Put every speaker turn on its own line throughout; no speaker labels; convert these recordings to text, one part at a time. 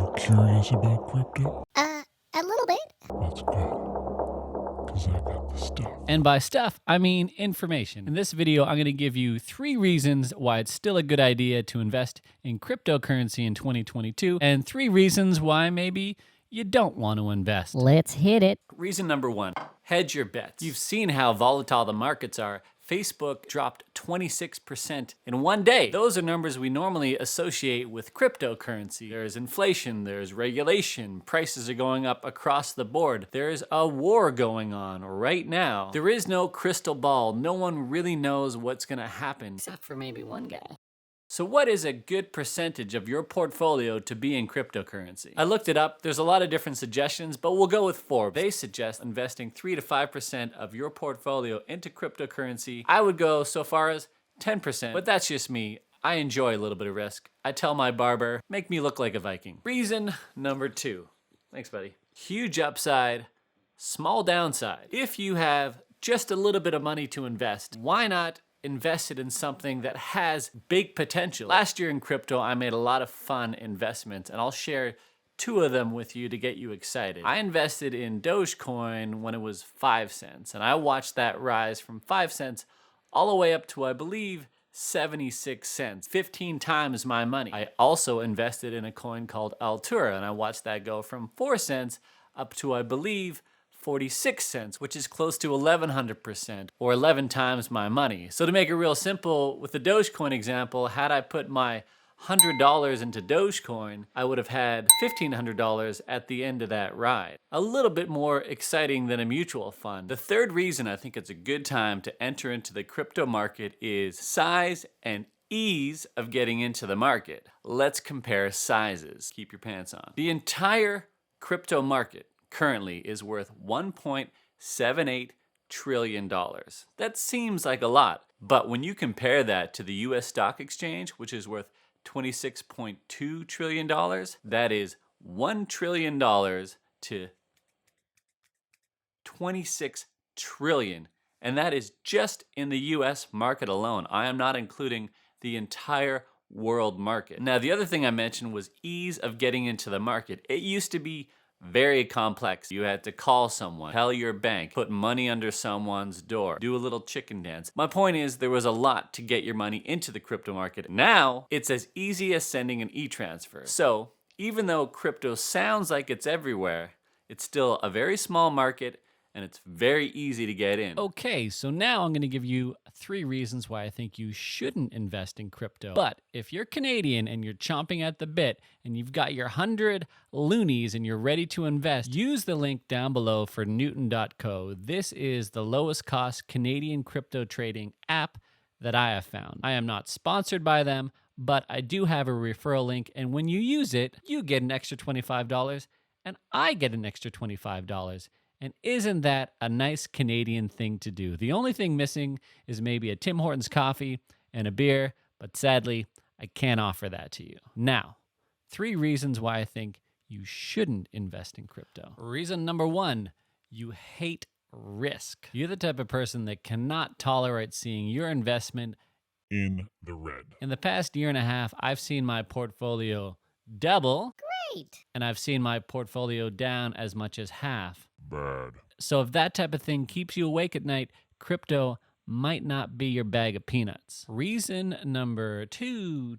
you curious about crypto?
A little bit.
That's good. Because I got the stuff.
And by stuff, I mean information. In this video, I'm going to give you 3 reasons why it's still a good idea to invest in cryptocurrency in 2022, and 3 reasons why maybe you don't want to invest.
Let's hit it.
Reason number 1, hedge your bets. You've seen how volatile the markets are. Facebook dropped 26% in one day. Those are numbers we normally associate with cryptocurrency. There's inflation, there's regulation, prices are going up across the board. There's a war going on right now. There is no crystal ball. No one really knows what's gonna happen.
Except for maybe one guy.
So what is a good percentage of your portfolio to be in cryptocurrency? I looked it up. There's a lot of different suggestions, but we'll go with 4. They suggest investing 3 to 5% of your portfolio into cryptocurrency. I would go so far as 10%, but that's just me. I enjoy a little bit of risk. I tell my barber, make me look like a Viking. Reason number 2. Thanks, buddy. Huge upside, small downside. If you have just a little bit of money to invest, why not invested in something that has big potential? Last year in crypto, I made a lot of fun investments, and I'll share 2 of them with you to get you excited. I invested in Dogecoin when it was 5 cents, and I watched that rise from 5 cents all the way up to, I believe, 76 cents, 15 times my money. I also invested in a coin called Altura, and I watched that go from 4 cents up to, I believe, 46 cents, which is close to 1,100%, or 11 times my money. So to make it real simple, with the Dogecoin example, had I put my $100 into Dogecoin, I would have had $1,500 at the end of that ride. A little bit more exciting than a mutual fund. The third reason I think it's a good time to enter into the crypto market is size and ease of getting into the market. Let's compare sizes. Keep your pants on. The entire crypto market currently is worth $1.78 trillion. That seems like a lot, but when you compare that to the US stock exchange, which is worth $26.2 trillion, that is $1 trillion to 26 trillion. And that is just in the US market alone. I am not including the entire world market. Now, the other thing I mentioned was ease of getting into the market. It used to be very complex. You had to call someone, tell your bank, put money under someone's door, do a little chicken dance. My point is, there was a lot to get your money into the crypto market. Now, it's as easy as sending an e-transfer. So, even though crypto sounds like it's everywhere, it's still a very small market, and it's very easy to get in. Okay, so now I'm going to give you 3 reasons why I think you shouldn't invest in crypto. But if you're Canadian and you're chomping at the bit and you've got your 100 loonies and you're ready to invest, use the link down below for Newton.co. This is the lowest cost Canadian crypto trading app that I have found. I am not sponsored by them, but I do have a referral link, and when you use it, you get an extra $25 and I get an extra $25. And isn't that a nice Canadian thing to do? The only thing missing is maybe a Tim Hortons coffee and a beer, but sadly, I can't offer that to you. Now, 3 reasons why I think you shouldn't invest in crypto. Reason number 1, you hate risk. You're the type of person that cannot tolerate seeing your investment
In the red.
in the past year and a half. I've seen my portfolio double,
Great.
and I've seen my portfolio down as much as half.
Bad.
So if that type of thing keeps you awake at night, crypto might not be your bag of peanuts. Reason number 2,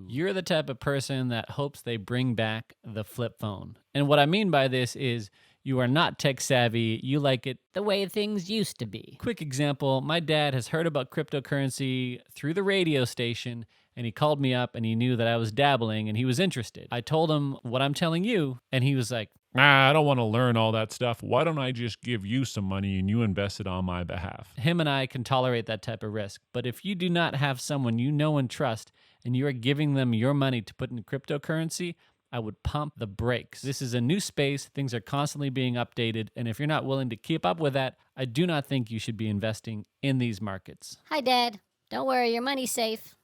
you're the type of person that hopes they bring back the flip phone. And what I mean by this is you are not tech savvy. You like it
The way things used to be.
Quick example, my dad has heard about cryptocurrency through the radio station, and he called me up and he knew that I was dabbling and he was interested. I told him what I'm telling you, and he was like,
Nah, I don't want to learn all that stuff. Why don't I just give you some money and you invest it on my behalf?
him and I can tolerate that type of risk. But if you do not have someone you know and trust, and you are giving them your money to put in cryptocurrency, I would pump the brakes. This is a new space. Things are constantly being updated. And if you're not willing to keep up with that, I do not think you should be investing in these markets.
Hi, Dad. Don't worry, your money's safe.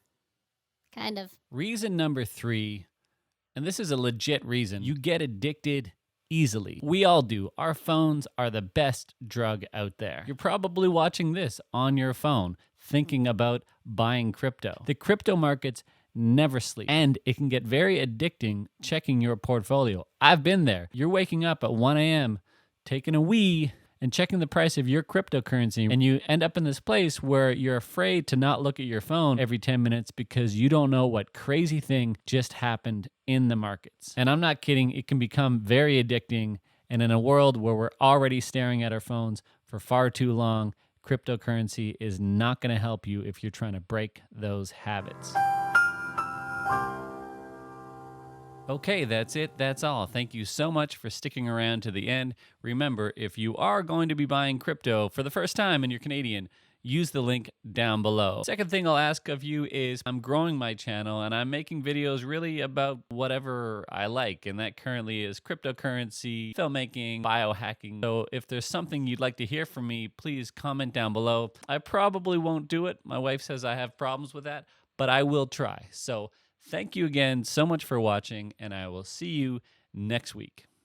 Kind of.
Reason number 3, and this is a legit reason, you get addicted easily. We all do. Our phones are the best drug out there. You're probably watching this on your phone, thinking about buying crypto. The crypto markets never sleep. And it can get very addicting checking your portfolio. I've been there. You're waking up at 1 a.m., taking a wee, and checking the price of your cryptocurrency, and you end up in this place where you're afraid to not look at your phone every 10 minutes because you don't know what crazy thing just happened in the markets. And I'm not kidding, it can become very addicting, and in a world where we're already staring at our phones for far too long, cryptocurrency is not going to help you if you're trying to break those habits. Okay, that's it. That's all. Thank you so much for sticking around to the end. Remember, if you are going to be buying crypto for the first time and you're Canadian, use the link down below. Second thing I'll ask of you is I'm growing my channel and I'm making videos really about whatever I like, and that currently is cryptocurrency, filmmaking, biohacking. So if there's something you'd like to hear from me, please comment down below. I probably won't do it. My wife says I have problems with that, but I will try. So thank you again so much for watching, and I will see you next week.